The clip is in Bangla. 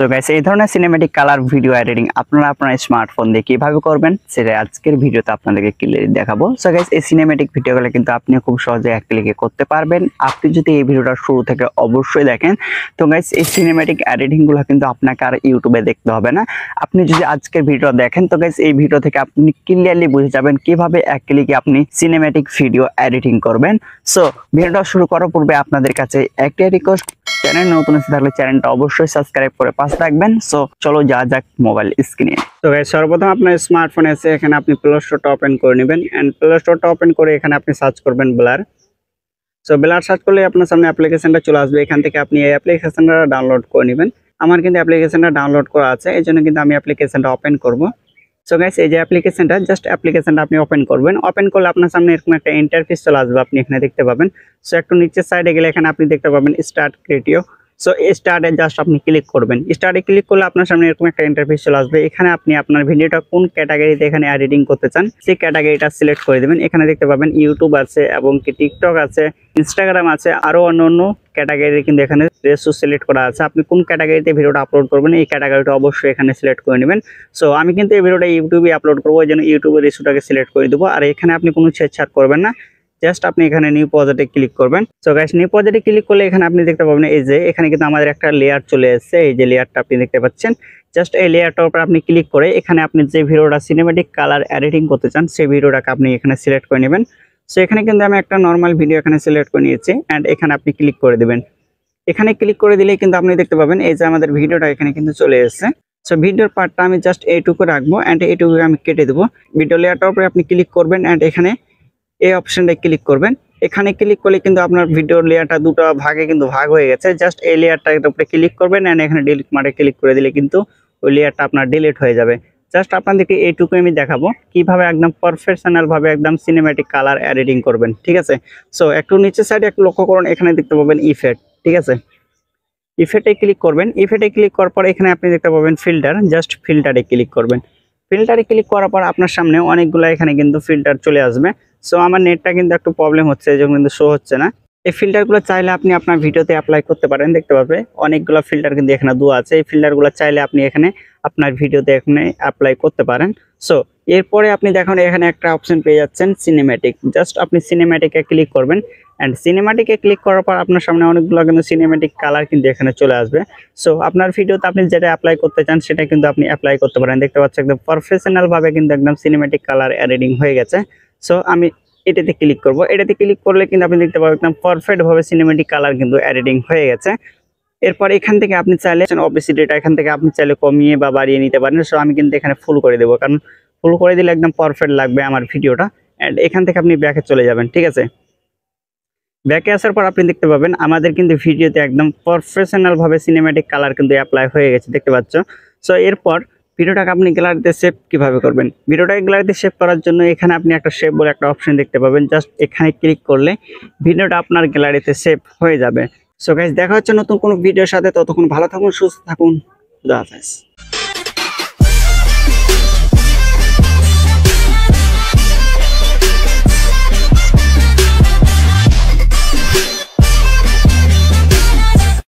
সো গাইস এই ধরনের সিনেম্যাটিক কালার ভিডিও এডিটিং আপনারা আপনার স্মার্টফোন দিয়ে কিভাবে করবেন সেটা আজকের ভিডিওতে আপনাদেরকে ক্লিয়ারলি দেখাবো। সো গাইস এই সিনেম্যাটিক ভিডিওগুলো কিন্তু আপনি খুব সহজে এক ক্লিকে করতে পারবেন। আপনি যদি এই ভিডিওটা শুরু থেকে অবশ্যই দেখেন। তো গাইস এই সিনেম্যাটিক এডিটিং গুলো কিন্তু আপনাকে আর ইউটিউবে দেখতে হবে না। আপনি যদি আজকের ভিডিও দেখেন তো গাইস এই ভিডিও থেকে আপনি ক্লিয়ারলি বুঝে যাবেন কিভাবে এক ক্লিকে আপনি সিনেম্যাটিক ভিডিও এডিটিং করবেন। সো ভিডিওটা শুরু করার পূর্বে আপনাদের কাছে একটা রিকোয়েস্ট, চ্যানেল নতুন এসে থাকলে চ্যানেলটা অবশ্যই সাবস্ক্রাইব করে পাশে রাখবেন। সো চলো যা যাক মোবাইল স্ক্রিনে। তো গাইস সর্বপ্রথম আপনার স্মার্টফোনে এসে এখানে আপনি প্লে স্টোরটা ওপেন করে নেবেন এন্ড প্লে স্টোরটা ওপেন করে এখানে আপনি সার্চ করবেন ব্লার। সো ব্লার সার্চ করলে আপনার সামনে অ্যাপ্লিকেশনটা চলে আসবে। এখান থেকে আপনি এই অ্যাপ্লিকেশনটা ডাউনলোড করে নেবেন। আমার কিন্তু অ্যাপ্লিকেশনটা ডাউনলোড করা আছে, এই জন্য কিন্তু আমি অ্যাপ্লিকেশনটা ওপেন করব। সো গাইস এই যে অ্যাপ্লিকেশনটা জাস্ট অ্যাপ্লিকেশনটা আপনি ওপেন করবেন। ওপেন করলে আপনার সামনে এরকম একটা ইন্টারফেস চলে আসবে, আপনি এখানে দেখতে পাবেন। সো একটু নিচের সাইডে গেলে এখানে আপনি দেখতে পাবেন স্টার্ট ক্রিয়েটিভ। সো স্টার্টে জাস্ট আপনি ক্লিক করবেন। স্টার্টে ক্লিক করলে আপনার সামনে এরকম একটা ইন্টারফেস চলে আসবে। এখানে আপনি আপনার ভিডিওটা কোন ক্যাটাগরিতে এখানে এডিটিং করতে চান সেই ক্যাটাগরিটা সিলেক্ট করে দেবেন। এখানে দেখতে পাবেন ইউটিউব আছে এবং কি টিকটক আছে, ইনস্টাগ্রাম আছে, আরো অন্য ক্যাটাগরি কিন্তু এখানে রেসো সিলেক্ট করা আছে। আপনি কোন ক্যাটাগরিতে ভিডিওটা আপলোড করবেন এই ক্যাটাগরিটা অবশ্যই এখানে সিলেক্ট করে নেবেন। সো আমি কিন্তু এই ভিডিওটা ইউটিউবে আপলোড করবো, এই জন্য ইউটিউবের রেসোটাকে সিলেক্ট করে দেবো। আর এখানে আপনি কোনো ছেড়ছাড় করবেন না, জাস্ট আপনি এখানে নিউ প্রজেক্টে ক্লিক করবেন। সো গাইস নিউ প্রজেক্টে ক্লিক করলে এখানে আপনি দেখতে পাবেন এই যে এখানে কিন্তু আমাদের একটা লেয়ার চলে এসেছে। এই যে লেয়ারটা আপনি দেখতে পাচ্ছেন, জাস্ট এই লেয়ারটার উপর আপনি ক্লিক করে এখানে আপনি যে ভিডিওটা সিনেম্যাটিক কালার এডিটিং করতে চান সেই ভিডিওটাকে আপনি এখানে সিলেক্ট করে নেবেন। সো এখানে কিন্তু আমি একটা নর্মাল ভিডিও এখানে সিলেক্ট করে নিয়েছি এন্ড এখানে আপনি ক্লিক করে দেবেন। এখানে ক্লিক করে দিলেই কিন্তু আপনি দেখতে পাবেন এই যে আমাদের ভিডিওটা এখানে কিন্তু চলে এসেছে। সো ভিডিওর পার্টটা আমি জাস্ট এইটুকু রাখবো এন্ড এইটুকু আমি কেটে দেবো। ভিডিও লেয়ারটার উপরে আপনি ক্লিক করবেন এন্ড এখানে এই অপশনটা ক্লিক করবেন। এখানে ক্লিক করলে কিন্তু আপনার ভিডিওর লেয়ারটা দুটো ভাগে কিন্তু ভাগ হয়ে গেছে। জাস্ট এই লেয়ারটার উপরে ক্লিক করবেন এন্ড এখানে ডিলিট মারে ক্লিক করে দিলে কিন্তু ওই লেয়ারটা আপনার ডিলিট হয়ে যাবে। জাস্ট আপনাদেরকে এইটুকু আমি দেখাবো কিভাবে একদম প্রফেশনাল ভাবে একদম সিনেম্যাটিক কালার এডিটিং করবেন, ঠিক আছে। সো একটু নিচের সাইডে একটু লক্ষ্য করুন, এখানে দেখতে পাবেন ইফেক্ট, ঠিক আছে। ইফেক্টে ক্লিক করবেন। ইফেক্টে ক্লিক করার পর এখানে আপনি দেখতে পাবেন ফিল্টার, জাস্ট ফিল্টারে ক্লিক করবেন। ফিল্টারে ক্লিক করার পর আপনার সামনে অনেকগুলো এখানে কিন্তু ফিল্টার চলে আসবে। সো আমার নেটটা কিন্তু একটু প্রবলেম হচ্ছে, এই জন্য কিন্তু শো হচ্ছে না। এই ফিল্টারগুলো চাইলে আপনি আপনার ভিডিওতে অ্যাপ্লাই করতে পারেন। দেখতে পাবে অনেকগুলো ফিল্টার কিন্তু এখানে দেওয়া আছে। এই ফিল্টারগুলো চাইলে আপনি এখানে আপনার ভিডিওতে এখানে অ্যাপ্লাই করতে পারেন। সো এরপরে আপনি দেখুন এখানে একটা অপশন পেয়ে যাচ্ছেন সিনেম্যাটিক। জাস্ট আপনি সিনেম্যাটিকে ক্লিক করবেন এন্ড সিনেম্যাটিকে ক্লিক করার পর আপনার সামনে অনেকগুলো কিন্তু সিনেম্যাটিক কালার কিন্তু এখানে চলে আসবে। সো আপনার ভিডিওতে আপনি যেটা অ্যাপ্লাই করতে চান সেটা কিন্তু আপনি অ্যাপ্লাই করতে পারেন। দেখতে পাচ্ছেন একদম প্রফেশনাল ভাবে কিন্তু একদম সিনেম্যাটিক কালার এডিটিং হয়ে গেছে। সো আমি এটাতে ক্লিক করব। এটাতে ক্লিক করলে কিন্তু আপনি দেখতে পাবেন একদম পারফেক্ট ভাবে সিনেম্যাটিক কালার কিন্তু এডিটিং হয়ে গেছে। এরপর এখান থেকে আপনি চাইলে অপেসিটিটা এখান থেকে আপনি চাইলে কমিয়ে বা বাড়িয়ে নিতে পারেন। সো আমি কিন্তু এখানে ফুল করে দেবো, কারণ ফুল করে দিলে একদম পারফেক্ট লাগবে আমার ভিডিওটা। এন্ড এখান থেকে আপনি ব্যাকে চলে যাবেন, ঠিক আছে। ব্যাকে আসার পর আপনি দেখতে পাবেন আমাদের কিন্তু ভিডিওতে একদম প্রফেশনাল ভাবে সিনেম্যাটিক কালার কিন্তু অ্যাপ্লাই হয়ে গেছে, দেখতে পাচ্ছ। সো এরপর ভিডিওটাকে আপনি গ্যালারিতে সেভ কিভাবে করবেন। ভিডিওটাকে গ্যালারিতে সেভ করার জন্য এখানে আপনি একটা সেভ বলে একটা অপশন দেখতে পাবেন। জাস্ট এখানে ক্লিক করলে ভিডিওটা আপনার গ্যালারিতে সেভ হয়ে যাবে। সো গাইস দেখা হচ্ছে নতুন কোনো ভিডিওর সাথে, ততক্ষণ ভালো থাকুন, সুস্থ থাকুন, খুদা হাফেজ।